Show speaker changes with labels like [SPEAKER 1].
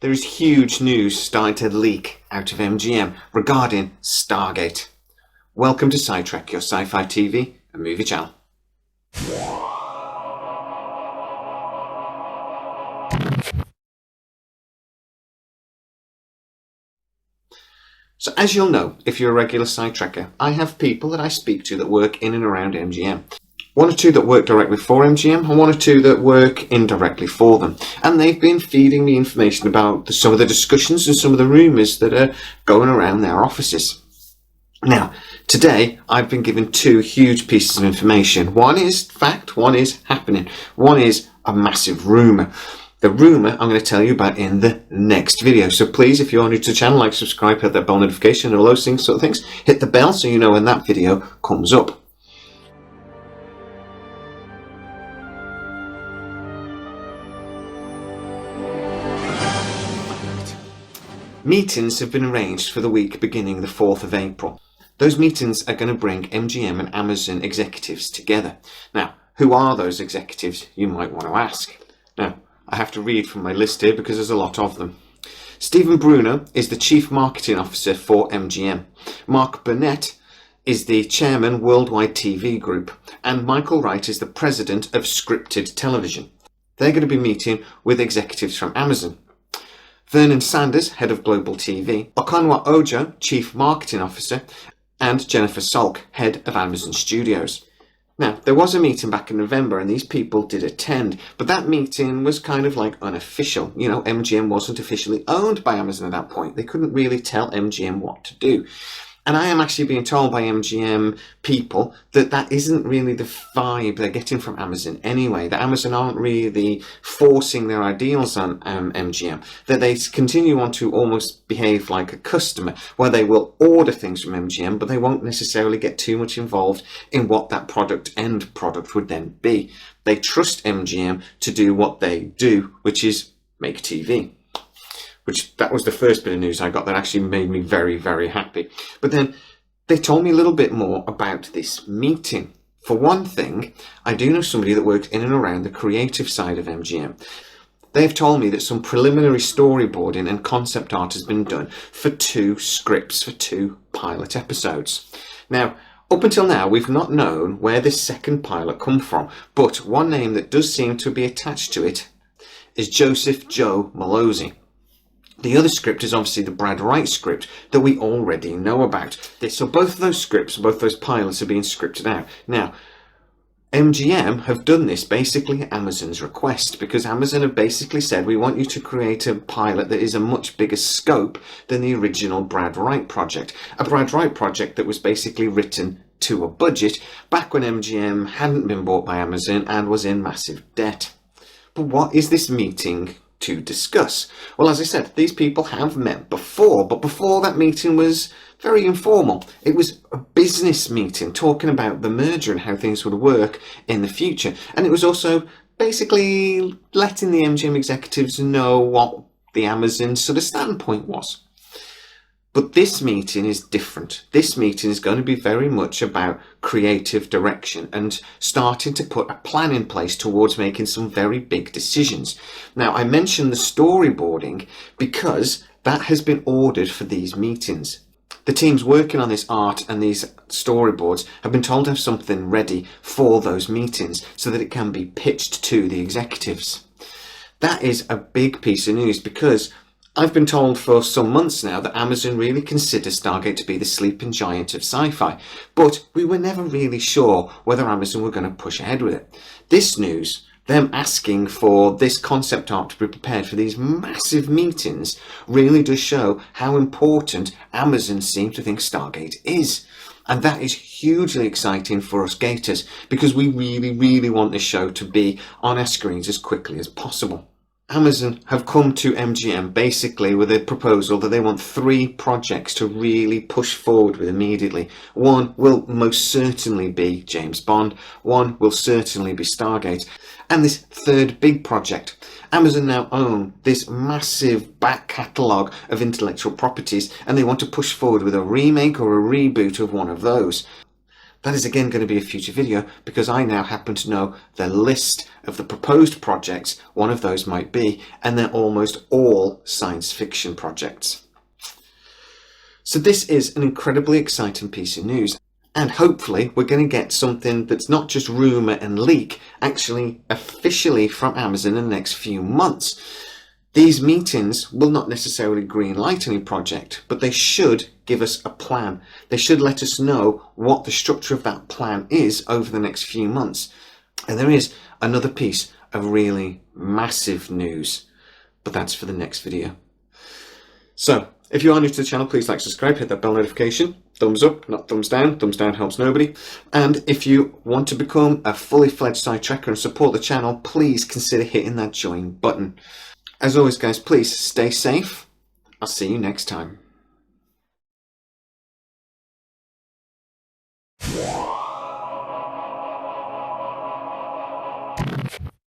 [SPEAKER 1] There is huge news starting to leak out of MGM regarding Stargate. Welcome to Sidetrack, your sci-fi TV and movie channel. So as you'll know, if you're a regular Sidetracker, I have people that I speak to that work in and around MGM. One or two that work directly for MGM and one or two that work indirectly for them. And they've been feeding me information about some of the discussions and some of the rumours that are going around their offices. Now, today I've been given two huge pieces of information. One is fact, one is happening. One is a massive rumour. The rumour I'm going to tell you about in the next video. So please, if you're new to the channel, like, subscribe, hit that bell notification and all those things, sort of things. Hit the bell so you know when that video comes up. Meetings have been arranged for the week beginning the 4th of April. Those meetings are going to bring MGM and Amazon executives together. Now, who are those executives, you might want to ask? Now, I have to read from my list here because there's a lot of them. Stephen Bruno is the Chief Marketing Officer for MGM. Mark Burnett is the Chairman Worldwide TV Group. And Michael Wright is the President of Scripted Television. They're going to be meeting with executives from Amazon. Vernon Sanders, Head of Global TV, Okonwa Ojo, Chief Marketing Officer, and Jennifer Salk, Head of Amazon Studios. Now, there was a meeting back in November and these people did attend, but that meeting was kind of like unofficial. You know, MGM wasn't officially owned by Amazon at that point. They couldn't really tell MGM what to do. And I am actually being told by MGM people that that isn't really the vibe they're getting from Amazon anyway. That Amazon aren't really forcing their ideals on MGM. That they continue on to almost behave like a customer, where they will order things from MGM, but they won't necessarily get too much involved in what that end product would then be. They trust MGM to do what they do, which is make TV. That was the first bit of news I got that actually made me very, very happy. But then they told me a little bit more about this meeting. For one thing, I do know somebody that works in and around the creative side of MGM. They've told me that some preliminary storyboarding and concept art has been done for 2 scripts, for 2 pilot episodes. Now, up until now, we've not known where this second pilot come from, but one name that does seem to be attached to it is Joseph Joe Malozzi. The other script is obviously the Brad Wright script that we already know about. So both of those scripts, both those pilots are being scripted out. Now, MGM have done this basically at Amazon's request, because Amazon have basically said, we want you to create a pilot that is a much bigger scope than the original Brad Wright project. A Brad Wright project that was basically written to a budget back when MGM hadn't been bought by Amazon and was in massive debt. But what is this meeting to discuss? Well, as I said, these people have met before, but before that meeting was very informal. It was a business meeting talking about the merger and how things would work in the future. And it was also basically letting the MGM executives know what the Amazon sort of standpoint was. But this meeting is different. This meeting is going to be very much about creative direction and starting to put a plan in place towards making some very big decisions. Now, I mentioned the storyboarding because that has been ordered for these meetings. The teams working on this art and these storyboards have been told to have something ready for those meetings so that it can be pitched to the executives. That is a big piece of news, because I've been told for some months now that Amazon really considers Stargate to be the sleeping giant of sci-fi, but we were never really sure whether Amazon were going to push ahead with it. This news, them asking for this concept art to be prepared for these massive meetings, really does show how important Amazon seem to think Stargate is. And that is hugely exciting for us gators, because we really, really want this show to be on our screens as quickly as possible. Amazon have come to MGM basically with a proposal that they want 3 projects to really push forward with immediately. One will most certainly be James Bond, one will certainly be Stargate, and this third big project. Amazon now own this massive back catalogue of intellectual properties, and they want to push forward with a remake or a reboot of one of those. That is again going to be a future video because I now happen to know the list of the proposed projects one of those might be, and they're almost all science fiction projects. So this is an incredibly exciting piece of news, and hopefully we're going to get something that's not just rumour and leak, actually officially from Amazon in the next few months. These meetings will not necessarily greenlight any project, but they should give us a plan. They should let us know what the structure of that plan is over the next few months. And there is another piece of really massive news, but that's for the next video. So, if you are new to the channel, please like, subscribe, hit that bell notification. Thumbs up, not thumbs down. Thumbs down helps nobody. And if you want to become a fully fledged sci trekker and support the channel, please consider hitting that join button. As always, guys, please stay safe. I'll see you next time.